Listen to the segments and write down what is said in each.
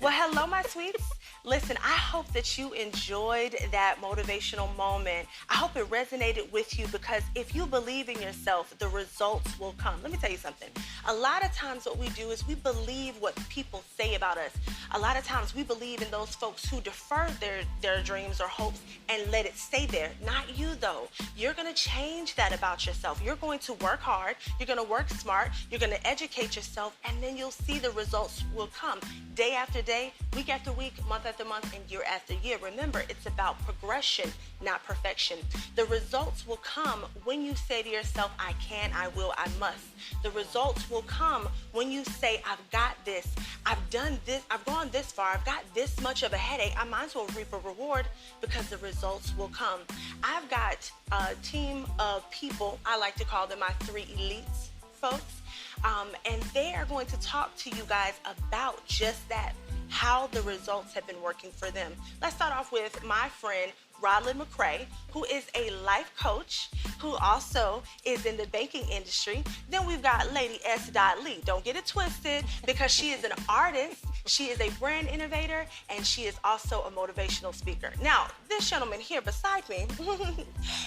Well, hello, my sweets. Listen, I hope that you enjoyed that motivational moment. I hope it resonated with you because if you believe in yourself, the results will come. Let me tell you something. A lot of times what we do is we believe what people say about us. A lot of times we believe in those folks who defer their dreams or hopes and let it stay there. Not you, though. You're going to change that about yourself. You're going to work hard. You're going to work smart. You're going to educate yourself, and then you'll see the results will come day after day, week after week, month after month, and year after year. Remember, it's about progression, not perfection. The results will come when you say to yourself, I can, I will, I must. The results will come when you say, I've got this, I've done this, I've gone this far, I've got this much of a headache, I might as well reap a reward because the results will come. I've got a team of people, I like to call them my 3 elites folks, and they are going to talk to you guys about just that, how the results have been working for them. Let's start off with my friend, Rodlin McCray, who is a life coach, who also is in the banking industry. Then we've got Lady S. Lee. Don't get it twisted, because she is an artist, she is a brand innovator, and she is also a motivational speaker. Now, this gentleman here beside me,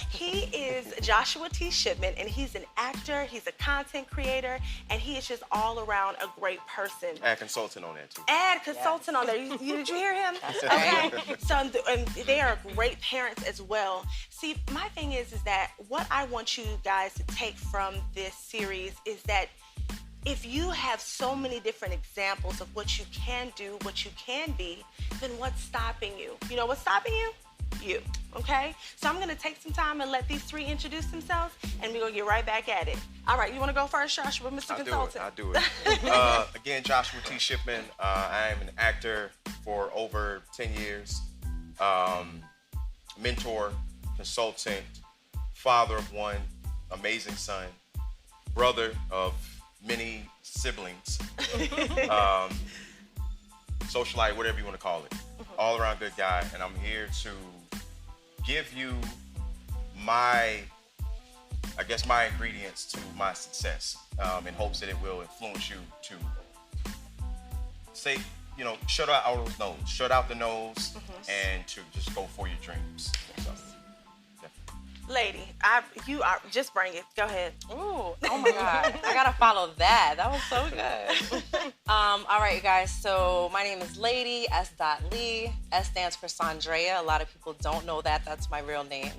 he is Joshua T. Shipman, and he's an actor, he's a content creator, and he is just all around a great person. Add consultant on that too. Add consultant on there. Did you hear him? Okay. So, and they are great parents as well. See, my thing is that what I want you guys to take from this series is that if you have so many different examples of what you can do, what you can be, then what's stopping you? You know what's stopping you? You, okay? So I'm gonna take some time and let these 3 introduce themselves, and we're gonna get right back at it. All right, you wanna go first, Joshua, Mr. Consultant? I'll do it. Again, Joshua T. Shipman. I am an actor for over 10 years. Mentor, consultant, father of 1, amazing son, brother of many siblings, socialite, whatever you want to call it, all around good guy, and I'm here to give you my ingredients to my success, in hopes that it will influence you to say, shut out all those no's, shut out the no's, and to just go for your dreams. So, Lady, you are, just bring it. Go ahead. Ooh, oh my God. I gotta follow that. That was so good. All right, you guys. So my name is Lady S. Lee. S stands for Sandrea. A lot of people don't know that. That's my real name.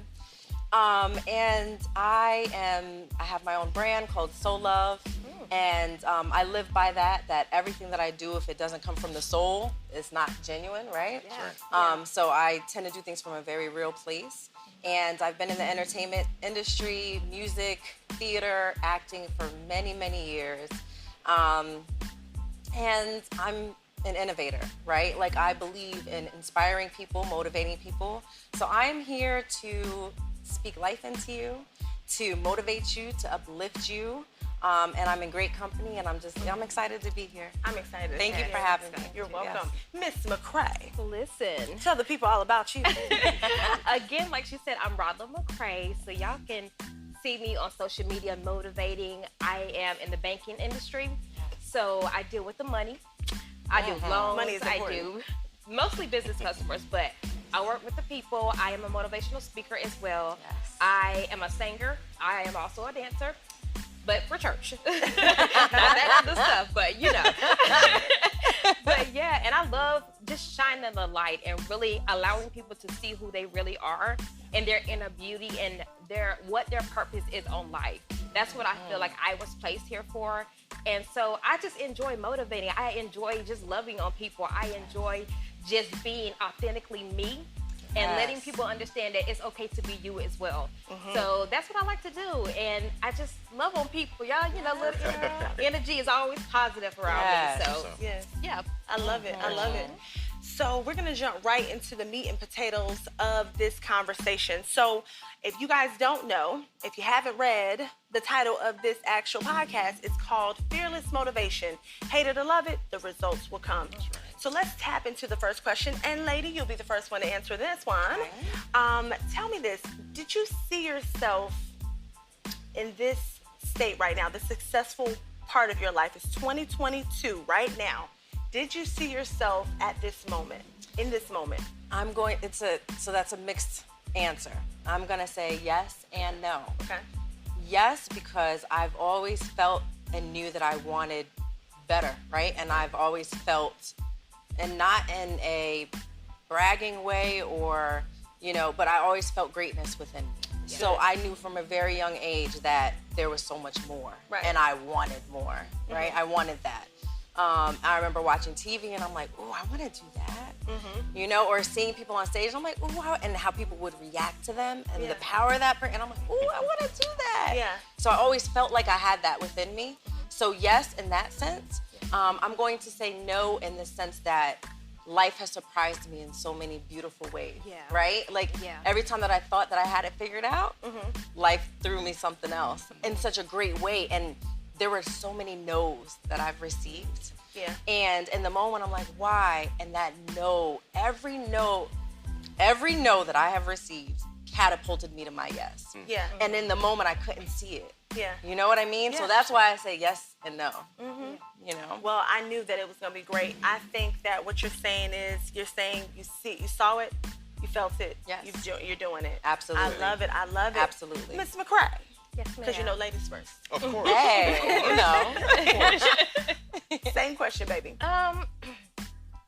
And I have my own brand called Soul Love. And I live by that everything that I do, if it doesn't come from the soul, it's not genuine, right? Yeah. So I tend to do things from a very real place. And I've been in the entertainment industry, music, theater, acting for many, many years. And I'm an innovator, right? Like, I believe in inspiring people, motivating people. So I'm here to speak life into you, to motivate you, to uplift you. And I'm in great company, and I'm excited to be here. I'm excited. Thank you for having me. You're welcome. Miss McCray, Listen. tell the people all about you. Again, like she said, I'm Rodla McCray, so y'all can see me on social media motivating. I am in the banking industry, so I deal with the money. I do loans. Money is I important. do mostly business customers, but I work with the people. I am a motivational speaker as well. Yes. I am a singer. I am also a dancer. But for church. Not that other stuff, but But yeah, and I love just shining the light and really allowing people to see who they really are and their inner beauty and what their purpose is on life. That's what I feel like I was placed here for. And so I just enjoy motivating. I enjoy just loving on people. I enjoy just being authentically me. And letting people understand that it's okay to be you as well. So that's what I like to do. And I just love on people. Y'all, little energy is always positive around me. So, yeah. I love it. I love it. So we're going to jump right into the meat and potatoes of this conversation. So if you guys don't know, if you haven't read, the title of this actual podcast is called Fearless Motivation. Hate it or love it, the results will come. That's right. So let's tap into the first question. And Lady, you'll be the first one to answer this one. Tell me this. Did you see yourself in this state right now, the successful part of your life? It's 2022 right now. Did you see yourself at this moment, in this moment? So that's a mixed answer. I'm gonna say yes and no. Okay. Yes, because I've always felt and knew that I wanted better, right? And I've always felt, and not in a bragging way or, but I always felt greatness within me. Yeah. So I knew from a very young age that there was so much more, right. and I wanted more, right? I wanted that. I remember watching TV and I'm like, oh, I want to do that, or seeing people on stage. I'm like, oh, and how people would react to them and the power of that person. And I'm like, oh, I want to do that. Yeah. So I always felt like I had that within me. So yes, in that sense. I'm going to say no in the sense that life has surprised me in so many beautiful ways, right? Like every time that I thought that I had it figured out, life threw me something else in such a great way. And there were so many no's that I've received. Yeah. And in the moment, I'm like, why? And that no, every no that I have received catapulted me to my yes. Yeah. And in the moment, I couldn't see it. Yeah. You know what I mean? Yeah. So that's why I say yes and no. Well, I knew that it was going to be great. I think that what you're saying is, you saw it, you felt it. Yes. You're doing it. Absolutely. I love it. I love it. Absolutely. Ms. McCray. Yes, ma'am. Because ladies first. Of course. Hey, Same question, baby.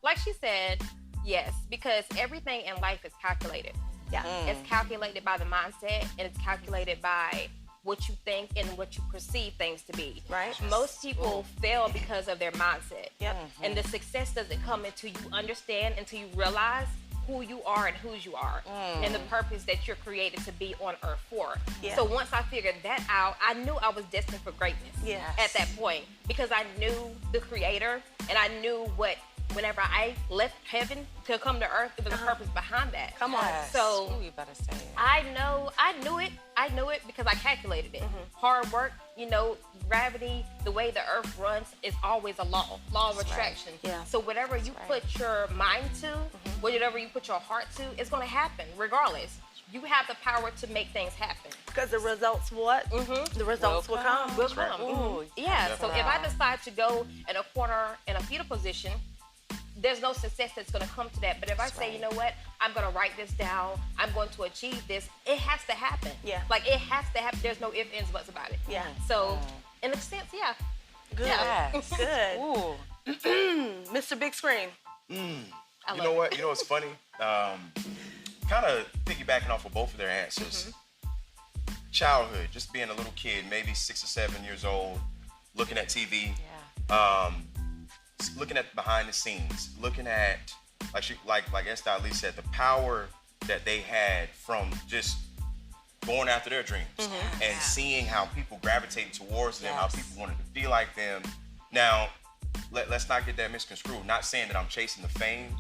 Like she said, yes, because everything in life is calculated. Yeah. It's calculated by the mindset, and it's calculated by what you think and what you perceive things to be. Right. Most people fail because of their mindset. Yep. And the success doesn't come until you understand, until you realize who you are and whose you are, and the purpose that you're created to be on earth for. Yeah. So once I figured that out, I knew I was destined for greatness at that point, because I knew the creator, and I knew what, whenever I left heaven to come to earth, it was a purpose behind that. Come on. Yes. So Ooh, you better say it. I knew it because I calculated it. Hard work, gravity, the way the earth runs is always a law of attraction. Right. Yeah. So whatever you put your mind to, whatever you put your heart to, it's gonna happen regardless. You have the power to make things happen. Because the results The results will come. Will come. Ooh, Yeah, so if I wow. decide to go in a corner in a fetal position, there's no success that's going to come to that. But if I say, you know what, I'm going to write this down, I'm going to achieve this, it has to happen. Yeah. Like, it has to happen. There's no ifs, ands, buts about it. Yeah. So, in a sense, yeah. Good. Yes. Good. Ooh. Mr. Big Screen. You know what? You know what's funny? Kind of piggybacking off of both of their answers. Childhood, just being a little kid, maybe 6 or 7 years old, looking at TV. Yeah. Looking at behind the scenes, looking at like Lee said, the power that they had from just going after their dreams and seeing how people gravitated towards them, how people wanted to be like them. Now, let's not get that misconstrued. Not saying that I'm chasing the fame,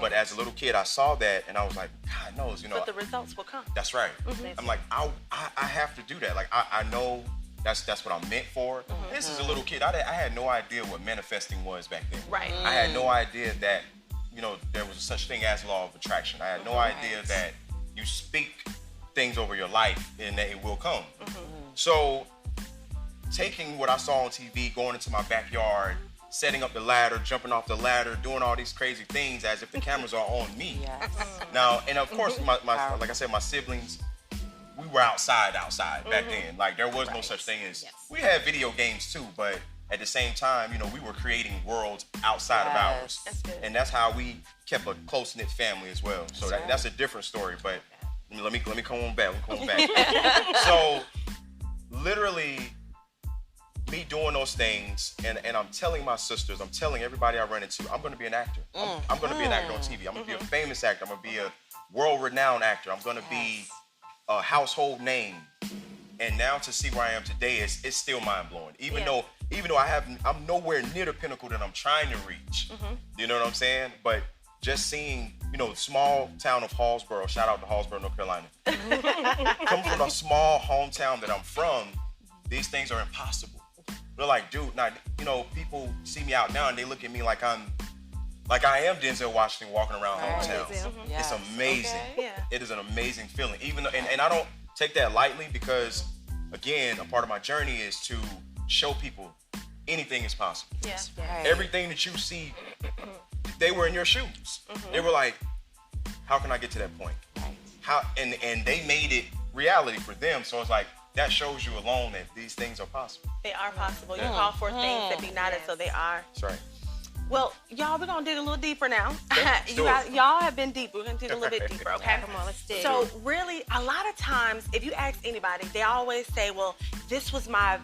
but as a little kid, I saw that and I was like, God knows, But the results will come. That's right. I'm like, I have to do that. Like, I know that's what I'm meant for. This is a little kid. I had no idea what manifesting was back then. Right. I had no idea that, there was such thing as law of attraction. I had no idea that you speak things over your life and that it will come. So taking what I saw on TV, going into my backyard, setting up the ladder, jumping off the ladder, doing all these crazy things as if the cameras are on me. Yes. Now, and of course, my like I said, my siblings, we were outside back then. Like, there was no such thing as, we had video games too, but at the same time, we were creating worlds outside of ours. That's good. And that's how we kept a close-knit family as well. So that's a different story, but let me come on back. So literally, me doing those things, and I'm telling my sisters, I'm telling everybody I run into, I'm gonna be an actor. I'm gonna be an actor on TV. I'm gonna be a famous actor. I'm gonna be a world-renowned actor. I'm gonna be a household name. And now to see where I am today, it's still mind-blowing. Even though I'm nowhere near the pinnacle that I'm trying to reach. You know what I'm saying? But just seeing, small town of Hallsboro, shout out to Hallsboro, North Carolina. Come from a small hometown that I'm from, these things are impossible. They're like, dude, now, people see me out now and they look at me like I am Denzel Washington walking around hometown. Yes. It's amazing. Okay. Yeah. It is an amazing feeling. And I don't take that lightly because, again, a part of my journey is to show people anything is possible. Yeah. Right. Everything that you see, they were in your shoes. They were like, how can I get to that point? Right. How and they made it reality for them. So it's like that shows you alone that these things are possible. They are possible. You call for things that be not as so they are. That's right. Well, y'all, we're gonna dig a little deeper now. do it. Y'all have been deep. We're gonna dig a little bit deeper, okay? Come on, let's dig. So really, a lot of times, if you ask anybody, they always say, well, this was my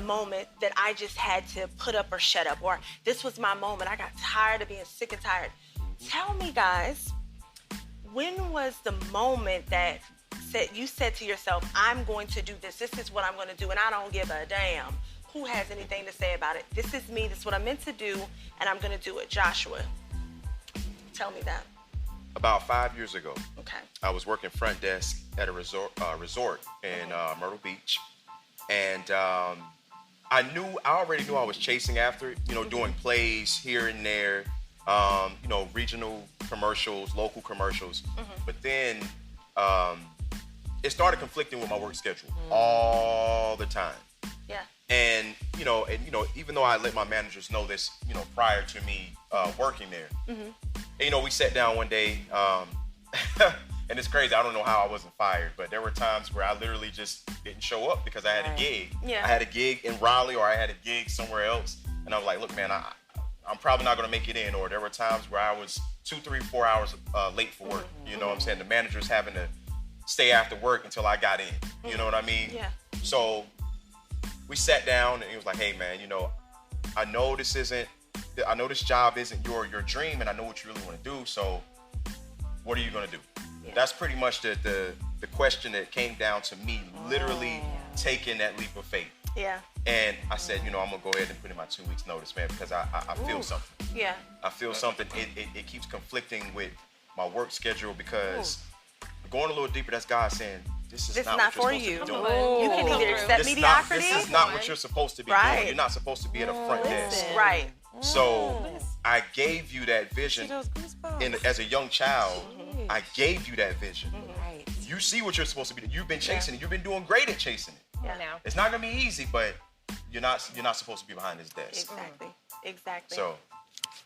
moment that I just had to put up or shut up, or this was my moment. I got tired of being sick and tired. Tell me, guys, when was the moment that you said to yourself, I'm going to do this. This is what I'm going to do, and I don't give a damn who has anything to say about it. This is me. This is what I'm meant to do, and I'm going to do it. Joshua, tell me that. About 5 years ago, Okay. I was working front desk at a resort in Myrtle Beach, and I already knew I was chasing after it. Doing plays here and there, regional commercials, local commercials. But then it started conflicting with my work schedule all the time. Yeah. And even though I let my managers know this, prior to me working there, and, we sat down one day, and it's crazy. I don't know how I wasn't fired, but there were times where I literally just didn't show up because I had a gig. Yeah. I had a gig in Raleigh, or I had a gig somewhere else, and I was like, look, man, I'm probably not going to make it in. Or there were times where I was 2, 3, 4 hours late for work. You know what I'm saying? The manager's having to stay after work until I got in. You know what I mean? Yeah. So we sat down, and he was like, hey, man, I know this job isn't your dream, and I know what you really want to do, so what are you going to do? Yeah. That's pretty much the question that came down to me literally taking that leap of faith. Yeah. And I said, I'm going to go ahead and put in my 2 weeks notice, man, because I feel something. Yeah. I feel something. It keeps conflicting with my work schedule, because going a little deeper, that's God saying, this is not what you're supposed to be doing. You can either accept mediocrity. This is not what you're supposed to be doing. You're not supposed to be at a front desk. Right. So I gave you that vision as a young child. I gave you that vision. Right. You see what you're supposed to be doing. You've been chasing it. You've been doing great at chasing it. Yeah. It's not gonna be easy, but you're not supposed to be behind this desk. Exactly. So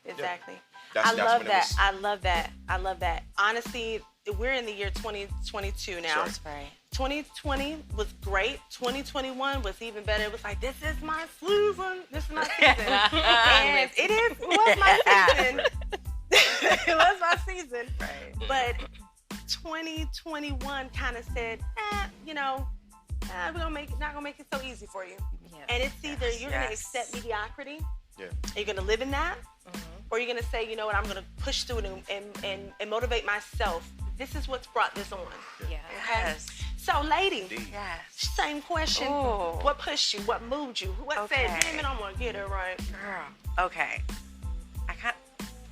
exactly. That's I love when that. I love that. Honestly, we're in the year 2022 now. That's right. 2020 was great. 2021 was even better. It was like, this is my season. This is my season. And it was my season. It was my season. Right. But 2021 kind of said, we're not gonna make it so easy for you. Yeah. And it's either you're gonna accept mediocrity, Yeah. you're gonna live in that, or you're gonna say, you know what, I'm gonna push through it and motivate myself. This is what's brought this on. Yeah. Yes. So, lady, Yes. same question. Ooh. What pushed you? What moved you? What said, damn it, I'm gonna get it right? Girl. Okay.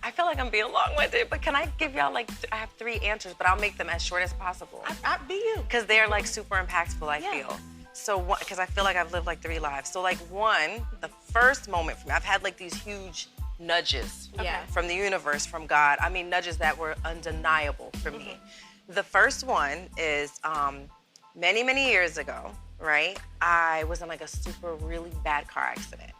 I feel like I'm being long-winded, but can I give y'all I have 3 answers, but I'll make them as short as possible. I'd be you. Because they're super impactful, I feel. So because I feel like I've lived 3 lives. So one, the first moment for me, I've had these huge nudges from the universe, from God. I mean, nudges that were undeniable for me. The first one is many, many years ago, right? I was in a super really bad car accident.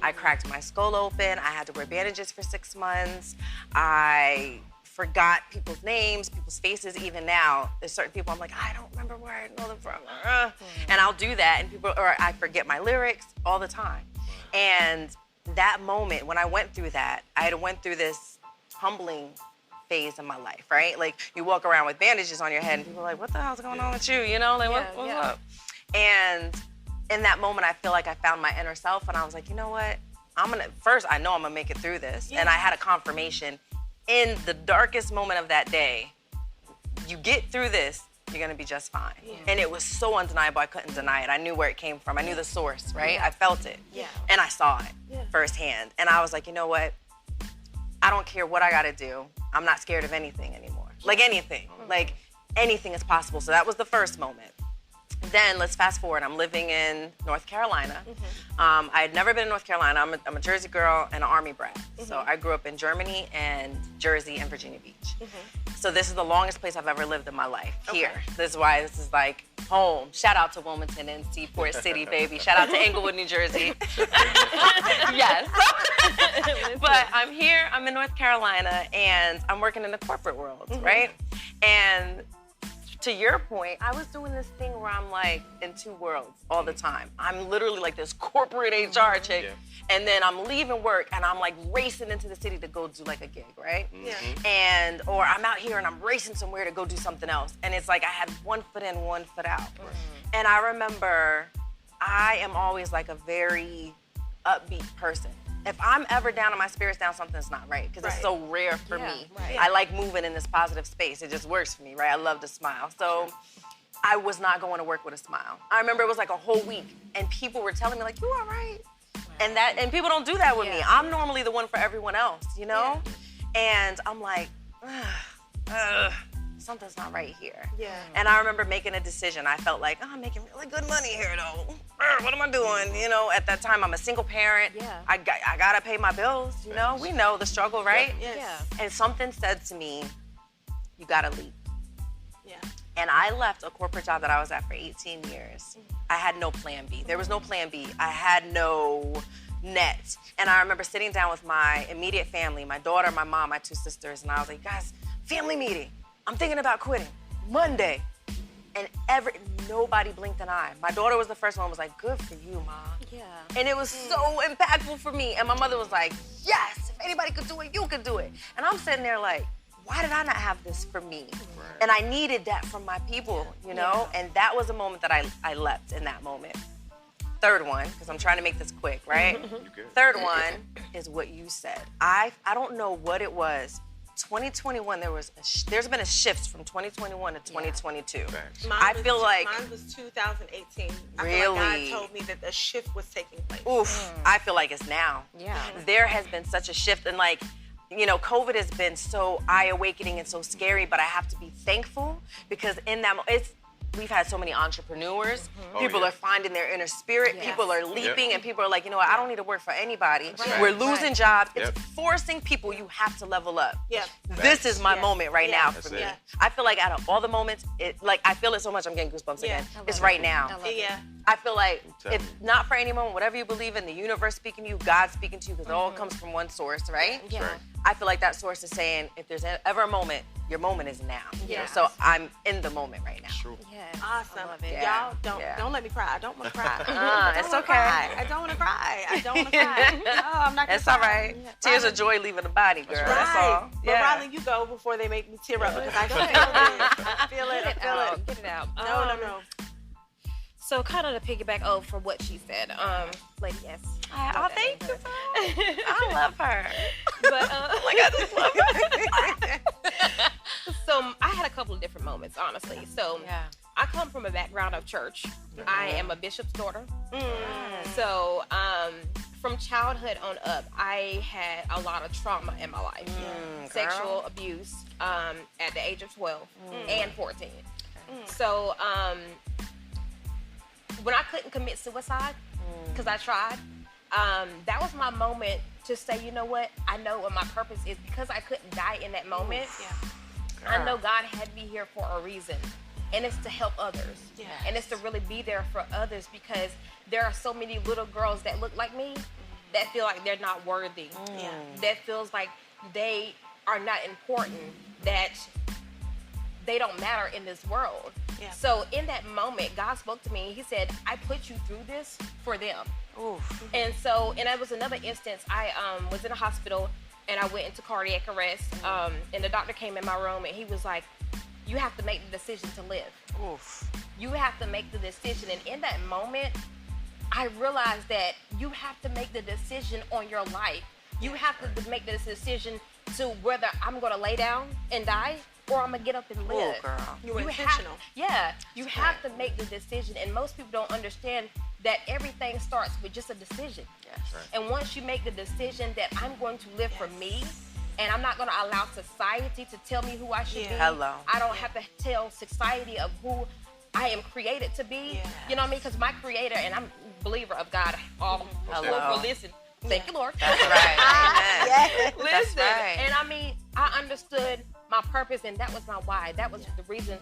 I cracked my skull open. I had to wear bandages for 6 months. I forgot people's names, people's faces. Even now, there's certain people I'm I don't remember where I know them from. And I'll do that, and I forget my lyrics all the time. And that moment, when I went through that, I went through this humbling phase in my life, right? You walk around with bandages on your head, and people are what the hell's going on with you? What's up? And in that moment, I feel I found my inner self, and I was you know what? First, I know I'm gonna make it through this. And I had a confirmation in the darkest moment of that day. You get through this, you're gonna be just fine. And it was so undeniable, I couldn't deny it. I knew where it came from. I knew the source, right? I felt it. And I saw it firsthand. And I was you know what? I don't care what I gotta do. I'm not scared of anything anymore. Anything. Anything is possible. So that was the first moment. Then let's fast forward. I'm living in North Carolina. I had never been in North Carolina. I'm a Jersey girl and an Army brat. So I grew up in Germany and Jersey and Virginia Beach. So this is the longest place I've ever lived in my life, here. This is why this is like home. Shout out to Wilmington and Seaport City, baby. Shout out to Englewood, New Jersey. Yes. But I'm here, I'm in North Carolina, and I'm working in the corporate world, right? And to your point, I was doing this thing where I'm like in two worlds all the time. I'm literally like this corporate HR chick, and then I'm leaving work and I'm like racing into the city to go do like a gig, right? And or I'm out here and I'm racing somewhere to go do something else, and it's like I had one foot in, one foot out. And I remember I am always like a very upbeat person. If I'm ever down and my spirit's down, something's not right, because it's so rare for me. I like moving in this positive space. It just works for me, right? I love to smile. So I was not going to work with a smile. I remember it was like a whole week, and people were telling me like, you all right? And people don't do that with me. I'm normally the one for everyone else, you know? And I'm like, something's not right here. And I remember making a decision. I felt like, I'm making really good money here though. What am I doing? You know, at that time I'm a single parent. I gotta pay my bills, you know? We know the struggle, right? And something said to me, you gotta leave. And I left a corporate job that I was at for 18 years. I had no plan B. There was no plan B. I had no net. And I remember sitting down with my immediate family, my daughter, my mom, my two sisters, and I was like, guys, family meeting. I'm thinking about quitting Monday. And nobody blinked an eye. My daughter was the first one, was like, good for you, Ma. And it was so impactful for me. And my mother was like, yes, if anybody could do it, you could do it. And I'm sitting there like, why did I not have this for me? And I needed that from my people, you know? And that was a moment that I leapt in that moment. Third one, because I'm trying to make this quick, right? Third one is what you said. I don't know what it was. 2021, there's been a shift from 2021 to 2022. I feel like mine was 2018. Really? I feel like God told me that a shift was taking place. I feel like it's now. There has been such a shift, and like, you know, COVID has been so eye-awakening and so scary, but I have to be thankful, because in that we've had so many entrepreneurs. People are finding their inner spirit. People are leaping, and people are like, you know what, I don't need to work for anybody. We're losing jobs. It's forcing people, you have to level up. This is my moment right now for me. I feel like out of all the moments, I feel it so much, I'm getting goosebumps again. It's right now. I feel like if not for any moment, whatever you believe in, the universe speaking to you, God speaking to you, because it all comes from one source, right? I feel like that source is saying, if there's ever a moment, your moment is now. So I'm in the moment right now. Awesome. I love it. Y'all don't let me cry. I don't want to cry. It's okay. I don't want to cry. I don't want to cry. No, I'm not gonna It's all right. Tears of joy leaving the body, girl. That's all. But Riley, you go before they make me tear up, because I feel it. I feel it. Get it out. No. So kind of to piggyback from what she said, Lady S. Oh, thank you. I love her. But I just love her. So I had a couple of different moments, honestly. So I come from a background of church. I am a bishop's daughter. So from childhood on up, I had a lot of trauma in my life. Sexual abuse at the age of 12 and 14. So when I couldn't commit suicide, because I tried, that was my moment to say, you know what, I know what my purpose is, because I couldn't die in that moment. I know God had me here for a reason, and it's to help others. And it's to really be there for others, because there are so many little girls that look like me that feel like they're not worthy, that feels like they are not important, that they don't matter in this world. So in that moment, God spoke to me and he said, I put you through this for them. And it was another instance. I was in a hospital and I went into cardiac arrest, and the doctor came in my room and he was like, you have to make the decision to live. You have to make the decision. And in that moment, I realized that you have to make the decision on your life. You have to make this decision to whether I'm gonna lay down and die or I'm gonna get up and live. Girl. You're intentional. You have to make the decision, and most people don't understand that everything starts with just a decision. And once you make the decision that I'm going to live for me, and I'm not gonna allow society to tell me who I should be. I don't have to tell society of who I am created to be. You know what I mean? Because my creator, and I'm a believer of God, listen. Thank you, Lord. That's right. Amen. Listen, and I mean, I understood my purpose, and that was my why. That was the reason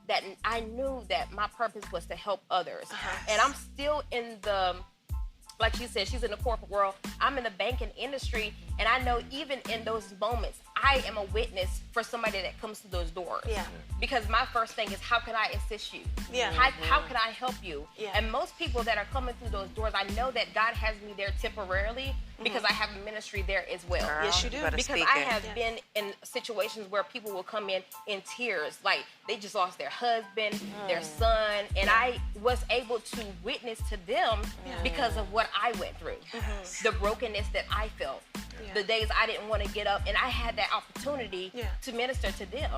that I knew that my purpose was to help others. And I'm still in the, like she said, she's in the corporate world. I'm in the banking industry, and I know even in those moments, I am a witness for somebody that comes to those doors. Yeah. Because my first thing is, how can I assist you? Yeah. How can I help you? Yeah. And most people that are coming through those doors, I know that God has me there temporarily because I have a ministry there as well. Girl, Yes, you do. better Because speak I it. have been in situations where people will come in tears, like they just lost their husband, their son, and I was able to witness to them because of what I went through, the brokenness that I felt, the days I didn't want to get up, and I had that opportunity to minister to them.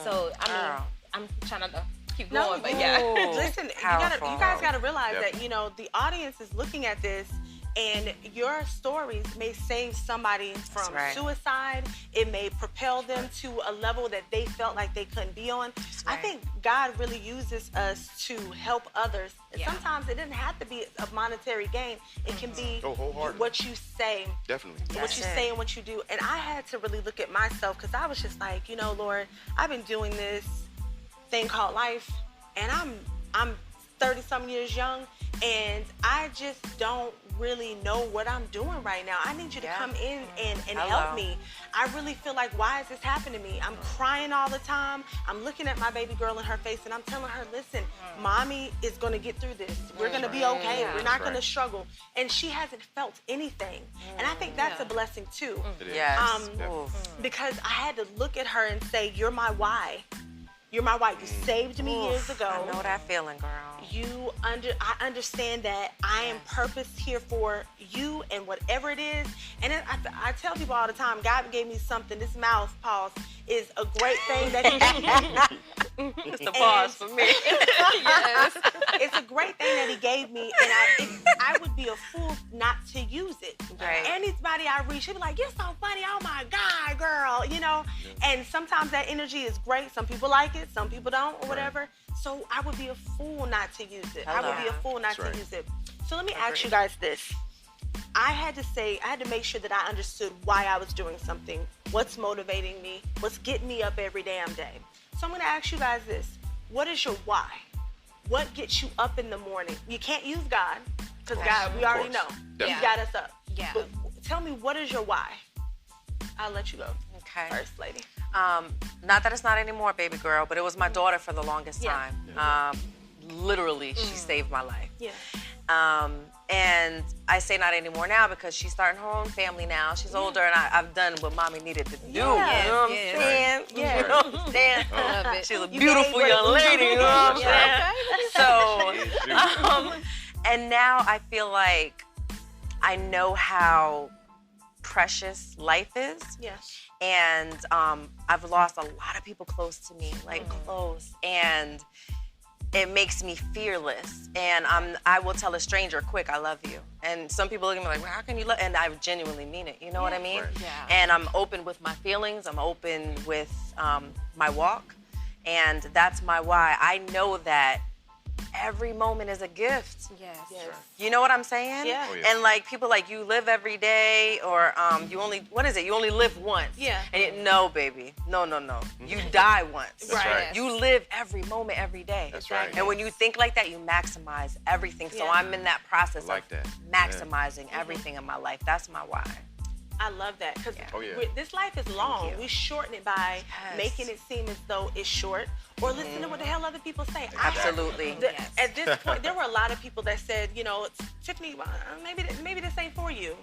So I mean, I'm trying to keep going, but yeah. Listen, you guys gotta realize that, you know, the audience is looking at this, and your stories may save somebody from suicide. It may propel them to a level that they felt like they couldn't be on. I think God really uses us to help others. Sometimes it doesn't have to be a monetary gain. It can be what you say. Definitely. What you say and what you do. And I had to really look at myself, because I was just like, you know, Lord, I've been doing this thing called life, and I'm 30-some years young, and I just don't really know what I'm doing right now. I need you to come in and help me. I really feel like, why is this happening to me? I'm crying all the time. I'm looking at my baby girl in her face, and I'm telling her, listen, mommy is going to get through this. We're going to be okay. We're not going to struggle. And she hasn't felt anything. And I think that's a blessing too. Yes. Because I had to look at her and say, you're my why. You're my wife. You saved me years ago. I know that feeling, girl. I understand that I am purposed here for you and whatever it is. And then I tell people all the time, God gave me something. This mouth, pause, is a great thing that he gave me. It's the pause for me. Yes. It's a great thing that he gave me, and I would be a fool not to use it. Right. Anybody I reach, she'd be like, you're so funny. Oh my God, girl, you know? And sometimes that energy is great. Some people like it, some people don't, or whatever. So I would be a fool not to use it. I would be a fool not to use it. So let me ask you guys this. I had to make sure that I understood why I was doing something, what's motivating me, what's getting me up every damn day. So I'm gonna ask you guys this. What is your why? What gets you up in the morning? You can't use God, because God, we already know. He got us up. Yeah. But tell me, what is your why? I'll let you go first, lady. Not that it's not anymore, baby girl, but it was my daughter for the longest time. Literally, she saved my life. Yeah. And I say not anymore now because she's starting her own family now. She's older, and I've done what mommy neaded to do. You know what I'm saying? Yeah. You know what I'm saying? Love it. She's a beautiful young lady, you know what I'm saying? So, and now I feel like I know how precious life is. Yeah. And I've lost a lot of people close to me, like close. And it makes me fearless. And I will tell a stranger quick, I love you. And some people look at me like, well, how can you love? And I genuinely mean it. You know what I mean? Right. Yeah. And I'm open with my feelings. I'm open with my walk. And that's my why. I know that every moment is a gift. Yes. You know what I'm saying? Yeah. Oh, yeah. And like people like, you live every day, or you only live once. Yeah. And no, baby. No. You die once. That's right. You live every moment, every day. That's right. And when you think like that, you maximize everything. So Yeah. I'm in that process I like of that. maximizing everything in my life. That's my why. I love that, because Oh, yeah. this life is long. you. We shorten it by Yes. making it seem as though it's short, or listen to what the hell other people say. Absolutely. At this point, there were a lot of people that said, you know, Tiffany, maybe this ain't for you.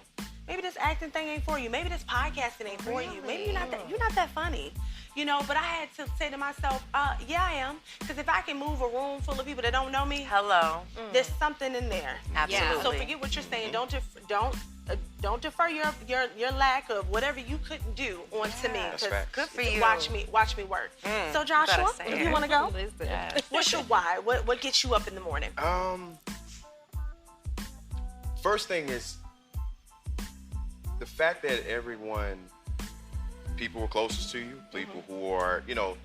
Maybe this acting thing ain't for you. Maybe this podcasting ain't for you. Maybe you're not that funny. You know, but I had to say to myself, yeah, I am. Because if I can move a room full of people that don't know me, Hello. there's something in there. Absolutely. So forget what you're saying. Don't defer your lack of whatever you couldn't do onto me. That's 'Cause facts. Good for you. Watch me work. So Joshua, better say if it. you want to go, Listen. what's your why? What gets you up in the morning? First thing is the fact that people who are closest to you, people who are, you know,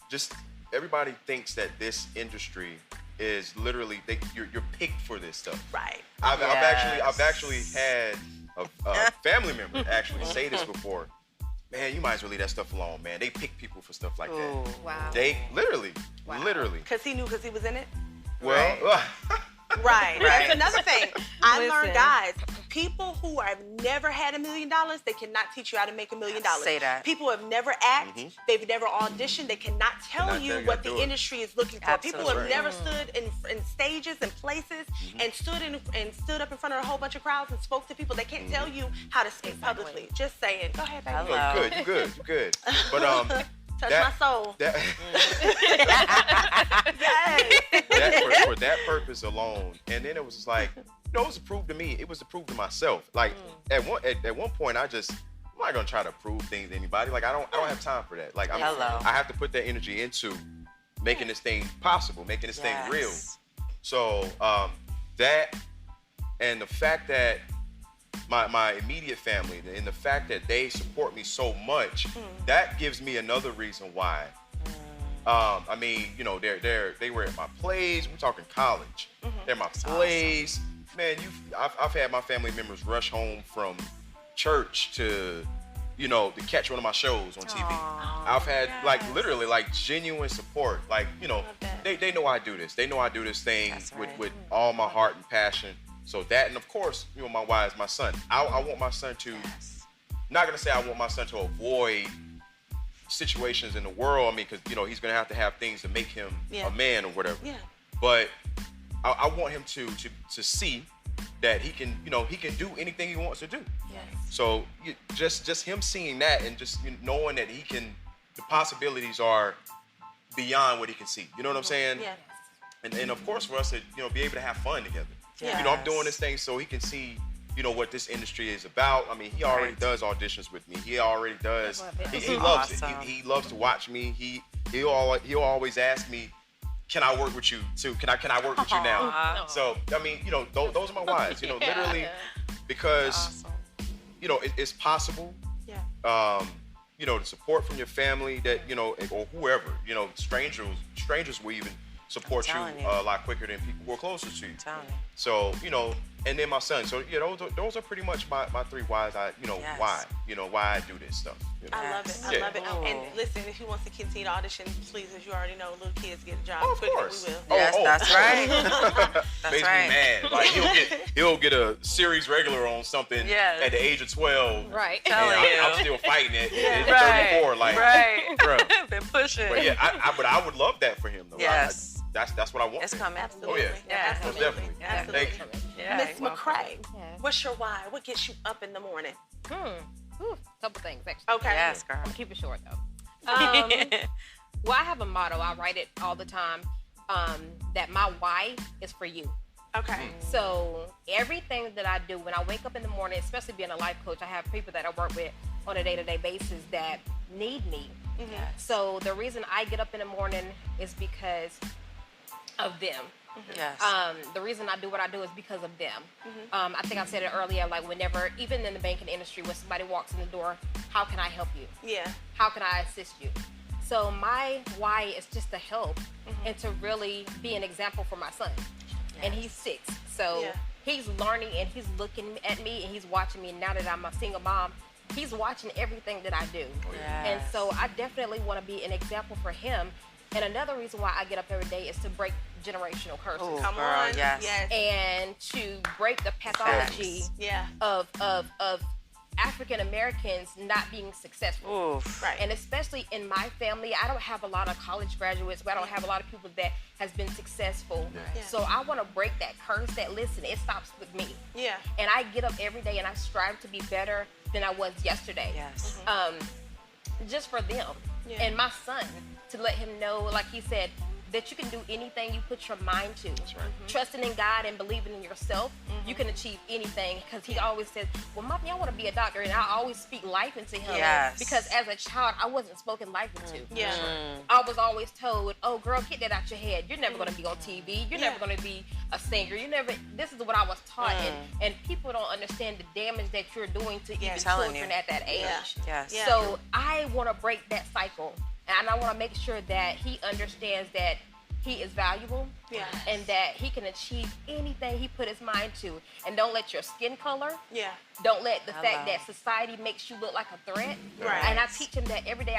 just everybody thinks that this industry is literally you're picked for this stuff. Right. I've actually had a family member actually say this before. man, you might as well leave that stuff alone, man. They pick people for stuff like that. Wow. They literally. Because he knew because he was in it? Well, Right. That's another thing. I learned, Listen. guys, people who have never had $1 million, they cannot teach you how to make $1 million. Say that. People who have never acted, they've never auditioned, they cannot tell you what the industry is looking for. People who have never stood in stages and places and stood up in front of a whole bunch of crowds and spoke to people. They can't tell you how to speak publicly. Just saying. Go ahead, baby. Hello. you good. But Touch my soul. That, Yes. for that purpose alone, and then it was just like, it was to prove to me. It was to prove to myself. Like at one point, I'm not gonna try to prove things to anybody. Like I don't have time for that. Like I have to put that energy into making this thing possible, making this thing real. So that, and the fact that my immediate family and the fact that they support me so much, that gives me another reason why. I mean, they were at my plays. We're talking college. They're my plays. Man, I've had my family members rush home from church to catch one of my shows on TV. I've had literally genuine support. They know I do this. They know I do this thing with all my heart and passion. So that, and of course, my wife, my son. I want my son to, not gonna say I want my son to avoid situations in the world. I mean, because he's gonna have to have things to make him a man or whatever. Yeah. But I want him to see that he can do anything he wants to do. Yes. So just him seeing that and just knowing that the possibilities are beyond what he can see. You know what I'm saying? Yes. And of course for us to be able to have fun together. Yes. I'm doing this thing so he can see what this industry is about. I mean, he already does auditions with me. He already does. He loves it. He loves to watch me. He'll always ask me, can I work with you too? Can I work with you now? So I mean, those are my wives. Literally, because it's possible. Yeah. The support from your family that or whoever, strangers will even support you a lot quicker than people who are closer to you. So and then my son. So those are pretty much my three whys. Why I do this stuff. I love it. I love it. And listen, if he wants to continue to audition, please, as you already know, little kids get a job quicker than we will. Yes, that's right. Makes me mad. Like he'll get a series regular on something at the age of 12. Right. I'm still fighting it at 34. Like, bro. Been pushing. But but I would love that for him though. Yes. That's what I want. It's coming. Absolutely. Oh yeah. Most definitely. Absolutely. Thank you. Miss McCray, what's your why? What gets you up in the morning? Couple things, actually. Okay. Yes, girl. I'll keep it short, though. Well, I have a motto. I write it all the time, that my why is for you. Okay. So everything that I do when I wake up in the morning, especially being a life coach, I have people that I work with on a day-to-day basis that need me. So the reason I get up in the morning is because of them. Yes. The reason I do what I do is because of them. I think I said it earlier, whenever, even in the banking industry, when somebody walks in the door, how can I help you? Yeah. How can I assist you? So my why is just to help and to really be an example for my son. And he's 6. So he's learning and he's looking at me and he's watching me. Now that I'm a single mom, he's watching everything that I do. And so I definitely want to be an example for him. And another reason why I get up every day is to break generational curses. Ooh, come on. Yes. And to break the pathology of African Americans not being successful. Oof. Right. And especially in my family, I don't have a lot of college graduates, but I don't have a lot of people that has been successful. Yeah. So I want to break that curse that, listen, it stops with me. Yeah. And I get up every day and I strive to be better than I was yesterday. Yes. Just for them. Yeah. And my son, to let him know, like he said, that you can do anything you put your mind to. That's right. Trusting in God and believing in yourself, you can achieve anything. Because he always says, well, Mommy, I want to be a doctor. And I always speak life into him. Yes. Because as a child, I wasn't spoken life into. Yeah. I was always told, oh, girl, get that out your head. You're never going to be on TV. You're never going to be a singer. This is what I was taught. And people don't understand the damage that you're doing to even children at that age. Yes. Yeah. So I want to break that cycle. And I want to make sure that he understands that he is valuable, and that he can achieve anything he put his mind to. And don't let your skin color, don't let the fact that society makes you look like a threat. Right. And I teach him that every day.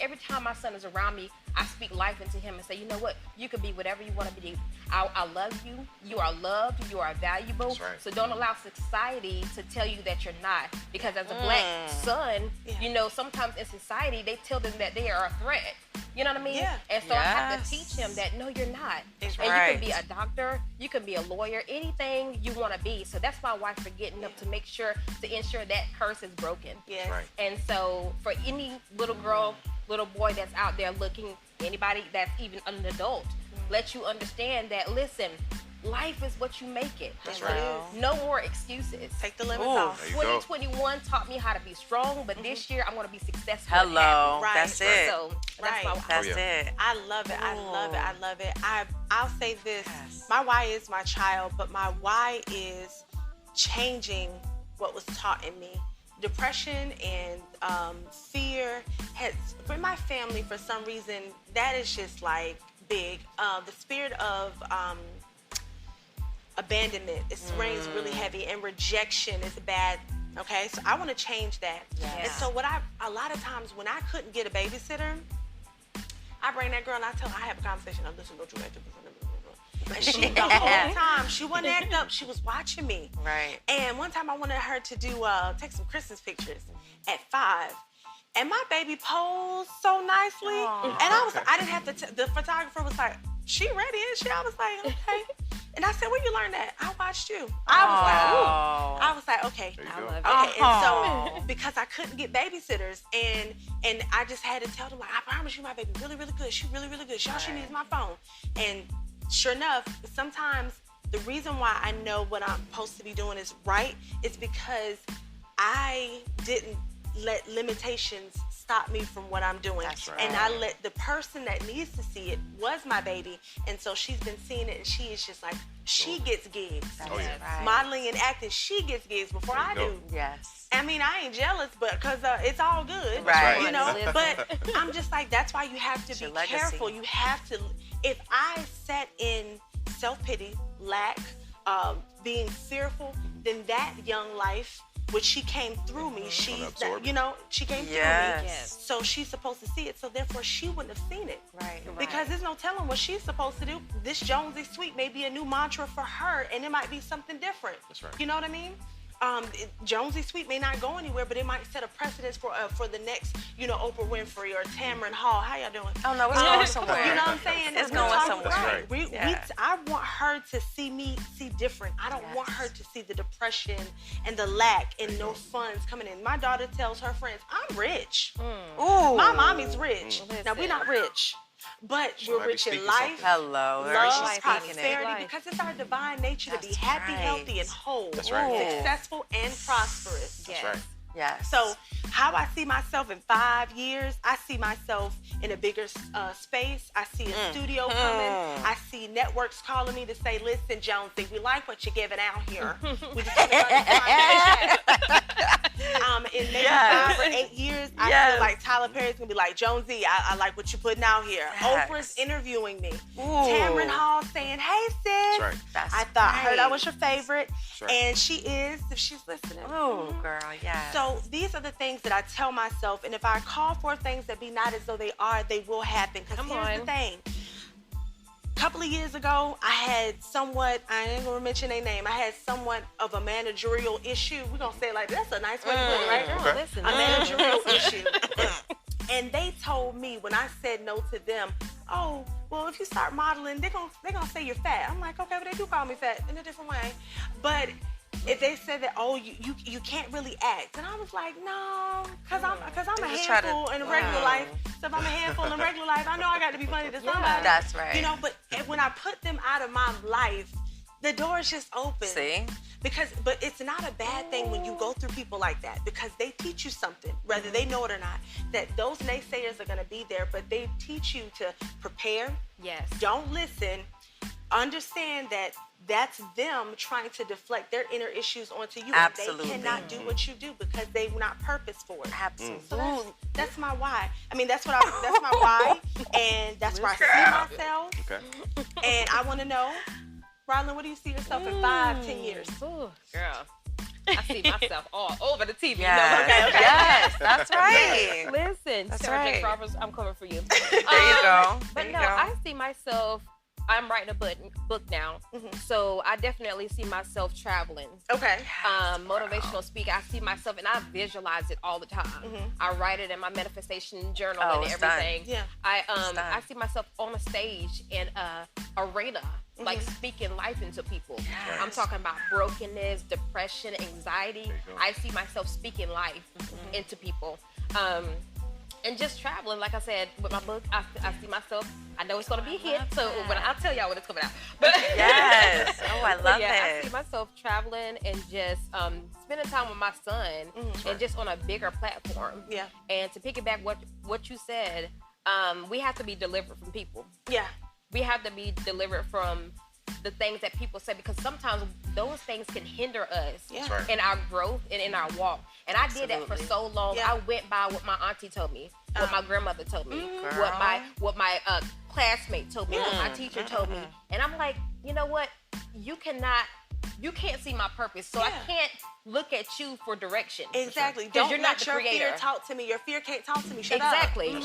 Every time my son is around me, I speak life into him and say, you know what? You can be whatever you want to be. I love you. You are loved. You are valuable. That's right. So don't allow society to tell you that you're not. Because as a black son, you know, sometimes in society, they tell them that they are a threat. You know what I mean? Yeah. And so I have to teach him that, no, you're not. That's And right. you can be a doctor, you can be a lawyer, anything you want to be. So that's my wife for getting up to make sure, to ensure that curse is broken. Yes. Right. And so for any little girl, little boy that's out there looking, anybody that's even an adult, let you understand that, listen, life is what you make it. That's Yes, it right. is. No more excuses. Take the limits Ooh. off. There you go. 2021 taught me how to be strong, but this year I'm going to be successful. and Hello. Right. That's it. So that's Right. my That's yeah. it. I love it. I love it. I love it. I'll say this. Yes. My why is my child, but my why is changing what was taught in me. Depression and fear has, for my family, for some reason, that is just like big. The spirit of abandonment, it reigns really heavy, and rejection is bad. Okay, so I want to change that. Yes. And so a lot of times when I couldn't get a babysitter, I bring that girl and I tell her, I have a conversation. Listen, don't you act up. And she, the whole time, she wasn't acting up. She was watching me. Right. And one time I wanted her to do take some Christmas pictures at 5. And my baby posed so nicely. Aww. And I didn't have to, the photographer was like, she ready, is she? I was like, okay. And I said, where you learn that? I watched you. I was like, ooh. I was like, okay. There you I go. love it. Okay, Aw. and so because I couldn't get babysitters, and I just had to tell them, like, I promise you my baby really, really good. She really, really good. All she needs is my phone. And sure enough, sometimes the reason why I know what I'm supposed to be doing is right is because I didn't let limitations stop me from what I'm doing. That's right. And I let the person that needs to see it was my baby. And so she's been seeing it, and she is just like, she gets gigs. Oh, yeah. Right. Modeling and acting, she gets gigs before I There you do. go. Yes. I mean, I ain't jealous, but because it's all good, Right. you know. Listen. But I'm just like, that's why you have to It's be your legacy. careful. You have to. If I sat in self-pity, lack, being fearful, then that young life, which she came through me, she's absorb it. you know, she came Yes. through me. So she's supposed to see it. So therefore, she wouldn't have seen it. Right. Because there's no telling what she's supposed to do. This JonseySweet may be a new mantra for her, and it might be something different. That's right. You know what I mean? JonseySweet may not go anywhere, but it might set a precedence for the next, you know, Oprah Winfrey or Tamron Hall. How y'all doing? Oh no, it's going somewhere. You know what I'm saying? It's We're going talking- somewhere. Right. That's Yeah. I want her to see me see different. I don't Yes. want her to see the depression and the lack and no funds coming in. My daughter tells her friends, I'm rich. Ooh. My mommy's rich. Now, we're Listen. not rich, but She we're might be rich in speaking life, something. Hello. There love, she's speaking it. prosperity, Life. because it's our divine nature to be That's happy, right. healthy, and whole. That's right. Ooh. Successful and prosperous. That's Yes. right. Yes. So how I see myself in 5 years, I see myself in a bigger space. I see a studio coming. I see networks calling me to say, listen, Jonesy, we like what you're giving out here. We just want to in maybe Yes. 5 or 8 years, I Yes. feel like Tyler Perry's going to be like, Jonesy, I like what you're putting out here. Yes. Oprah's interviewing me. Ooh. Tamron Hall saying, hey, sis. That's right. That's I heard I right. was your favorite. That's right. And she is, if she's listening. Oh, girl, yes. So these are the things that I tell myself, and if I call for things that be not as though they are, they will happen. Because Come here's the on. thing. A couple of years ago, I had somewhat, I ain't gonna mention their name, I had somewhat of a managerial issue. We're gonna say it like, that's a nice way to put it, right? Okay. Listen, A managerial issue. And they told me when I said no to them, oh, well, if you start modeling, they're gonna say you're fat. I'm like, okay, but they do call me fat in a different way. But if they said that, oh, you can't really act, and I was like, no, because I'm a just try to- handful in regular life. So if I'm a handful in regular life, I know I got to be funny to somebody. That's right. You know, but when I put them out of my life, the door's just open. See? But it's not a bad thing when you go through people like that, because they teach you something, whether they know it or not, that those naysayers are going to be there, but they teach you to prepare. yes. Don't listen. Understand that that's them trying to deflect their inner issues onto you. Absolutely. And they cannot do what you do because they're not purpose for it. Absolutely. So that's my why. I mean, that's my why, and that's where I see myself. Okay. And I want to know, Rylan, what do you see yourself in 5, 10 years? Ooh, girl. I see myself all over the TV. Yes. No, okay. Yes, that's right. Listen, That's Sarah right. Jakes Roberts, I'm coming for you. There you go. But There you no, go. I see myself. I'm writing a book now, so I definitely see myself traveling. Okay. Motivational speaker. I see myself, and I visualize it all the time. I write it in my manifestation journal Oh, and it's done. everything. Yeah. I see myself on a stage in a arena, like speaking life into people. Yes. I'm talking about brokenness, depression, anxiety. I see myself speaking life into people. And just traveling, like I said, with my book, I see myself. I know it's gonna be a hit, so when I'll tell y'all when it's coming out. But Yes. Oh, I love I it. see myself traveling and just spending time with my son, and just on a bigger platform. Yeah. And to piggyback what you said, we have to be delivered from people. Yeah. We have to be delivered from the things that people say, because sometimes those things can hinder us Yeah. Right. in our growth and in our walk. And I did that for so long. Yeah. I went by what my auntie told me, what my grandmother told me, Girl. what my classmate told me, what my teacher told me. And I'm like, you know what? You can't see my purpose, so I Yeah. can't look at you for direction. Exactly. Because Don't you're let not the your creator. fear talk to me. Your fear can't talk to me. Shut Exactly. up.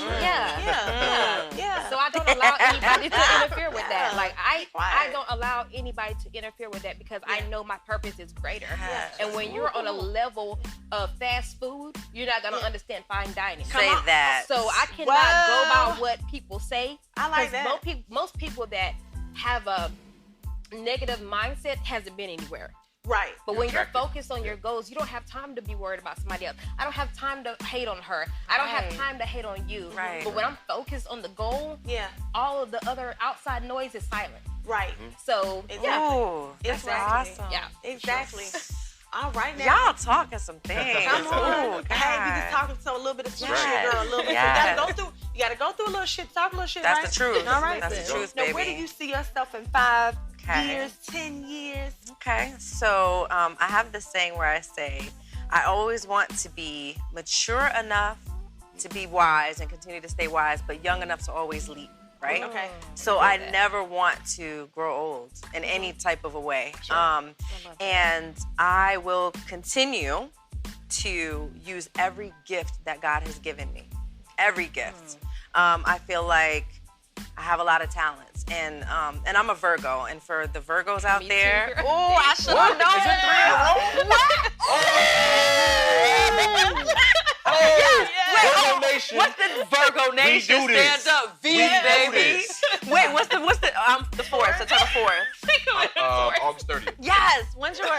Yeah. So I don't allow anybody to interfere with that. Like I don't allow anybody to interfere with that, because I know my purpose is greater. Yes. And when you're on a level of fast food, you're not gonna understand fine dining. Say that. So I cannot go by what people say. I like 'cause that. Most people that have a negative mindset hasn't been anywhere. Right. But when you're attractive. focused on your goals, you don't have time to be worried about somebody else. I don't have time to hate on her. I don't have time to hate on you. Right. But when I'm focused on the goal, Yeah. all of the other outside noise is silent. Right. So, Exactly. Ooh, that's Exactly. awesome. yeah. Exactly. All right now. Y'all talking some things. Come on. Ooh, Hey, we God. just talking to a little bit of sweet Yes. shit, girl. A little bit. Yes. You gotta go through a little shit, talk a little shit, That's right? the truth. All right. That's the truth, Now, baby. where do you see yourself in 5 Okay. years, 10 years? Okay, so I have this saying where I say, I always want to be mature enough to be wise and continue to stay wise, but young enough to always leap, right? Okay. So I never want to grow old in any type of a way. And I will continue to use every gift that God has given me. Every gift. I feel like I have a lot of talents, and I'm a Virgo, and for the Virgos out Me too, there, girl. oh, I should have known. Is it 3 in a row? Virgo Nation. What's the Virgo Nation? do this. Stand up, V, We do baby. this. Wait, what's the 4th, September 4th. August 30th. Yes, when's yours?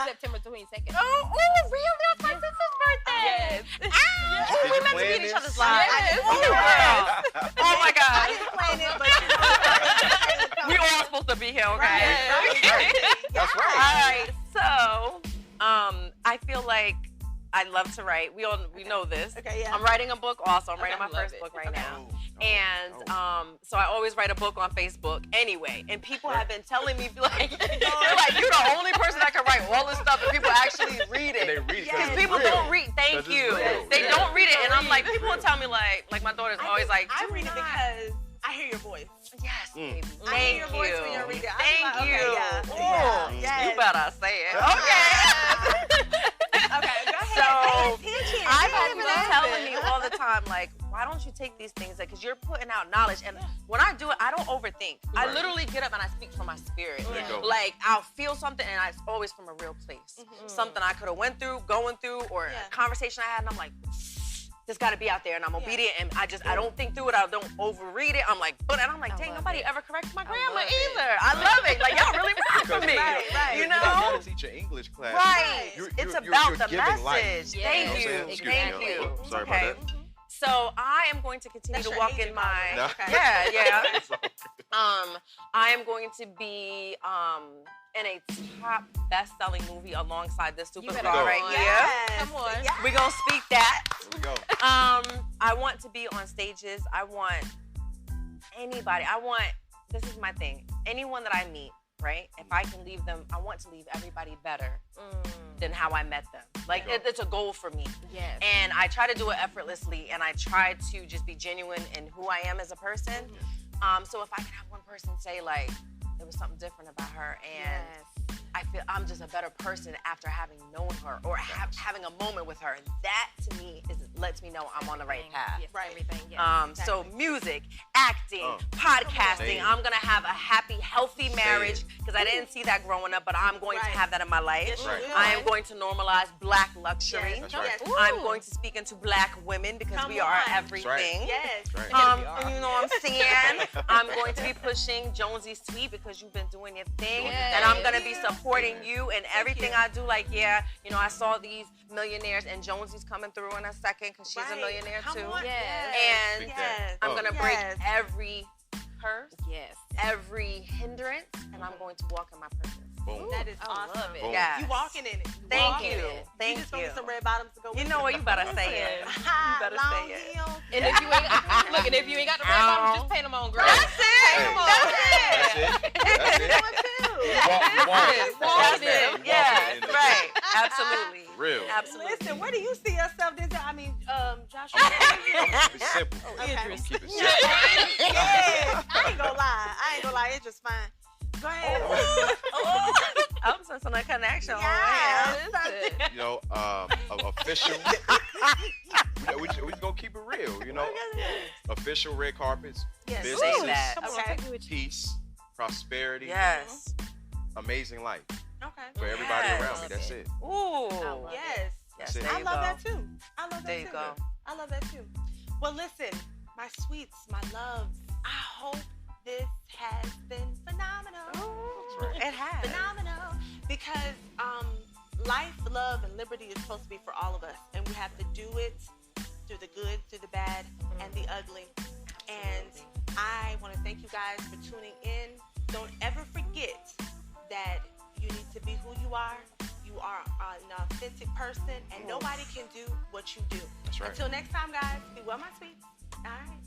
September 22nd. Oh, really? That's my sister's birthday. Yes. Ah, Did we you meant to plan be in each this? other's lives. Yes. Oh, girl. Oh my I God. didn't plan it, but We all supposed to be here, okay? That's All right. right. So, I feel like I love to write. We know this. Okay, yeah. I'm writing a book also. I'm writing my I love first it. book right now. Oh, And so I always write a book on Facebook anyway. And people have been telling me, like, they're like, you're the only person that can write all this stuff and people actually read And they it. read it. Because 'cause it's people real. don't read. Thank 'Cause it's you. real. They Yeah. don't read it. And I'm like, people will tell me, like my daughter's always like, I do read it not. because I hear your voice. Yes, baby. I Thank hear your voice you. when you read it. I'm Thank like, okay, you. yeah, Oh, yes. you better say it. Okay. Okay, go ahead. So, Pay attention. I've Pay had people attention. telling me all the time, like, why don't you take these things? Because you're putting out knowledge. And when I do it, I don't overthink. I Right. literally get up and I speak from my spirit. There you go. Like, I'll feel something, and it's always from a real place. Something I could have went through, going through, or Yeah. a conversation I had, and I'm like, this got to be out there, and I'm obedient, and I don't think through it. I don't overread it. I'm like, but and I'm like, dang, love nobody it. ever corrected my grandma love it. either. I love it. Like, y'all really rock for me. Right. You You know? gotta teach your English class. Right. You're- It's you're- about you're the giving life. message. Yes. Thank You know you. what I'm saying? Thank Excuse me. you. Sorry Okay. about that. So I am going to continue That's to your walk agent, in by the my way. Okay. yeah. Sorry. I am going to be in a top best-selling movie alongside this You better superstar go. right on. here. Yes. Come on. Yes. We're gonna speak that. Here we go. I want to be on stages. I want anybody. This is my thing. Anyone that I meet, right? If I can leave them, I want to leave everybody better than how I met them. Like, it's a goal for me. Yes. And I try to do it effortlessly, and I try to just be genuine in who I am as a person. So if I can have one person say, like, there was something different about her, and I feel I'm just a better person after having known her or having a moment with her. That to me lets me know I'm on the right path. Yes, everything. Yes, So music, acting, podcasting. I'm gonna have a happy, healthy marriage because I didn't see that growing up, but I'm going to have that in my life. Yes, you will. I am going to normalize Black luxury. That's right. I'm going to speak into Black women because we are everything. Yes. That's right. You know what I'm saying? I'm going to be pushing JonseySweet because you've been doing your thing, and I'm gonna be supporting you in everything I do. Like, I saw these millionaires, and Jonesy's coming through in a second because she's a millionaire too. And I'm gonna break every curse, every hindrance, and I'm going to walk in my purpose. Boom. That is awesome. love it. Boom. Yes. You walking in it. Thank Walking you. in it. Thank you. Just gonna you. get some red bottoms to go with You know what? You better say it. You better Long say it. heels. And if you ain't look, and if you ain't got the red bottoms, just paint them on, girl. That's it. That's it. That's it. You want it. Yeah, right. Absolutely. Real. Absolutely. Listen, where do you see yourself this? I mean, Joshua. I'm gonna keep it simple. Okay. I'm gonna keep it simple. Yes. I ain't gonna lie. It's just fine. Go ahead. I'm sensing a connection. Yes. You know, official. We just gonna keep it real. You know, official red carpets, Yes. businesses, Say that. Okay. peace, prosperity, Yes. amazing life Okay. for everybody Yes. around me. That's it. Ooh. Yes. Yes, There there I you love go. that too. I love that There you too. go. I love that too. Well, listen, my sweets, my loves. I hope this has been phenomenal. It has. Phenomenal. Because life, love, and liberty is supposed to be for all of us, and we have to do it through the good, through the bad, and the ugly. And I want to thank you guys for tuning in. Don't ever forget that you need to be who you are. You are an authentic person, and nobody can do what you do. That's right. Until next time, guys, be well, my sweets. All right.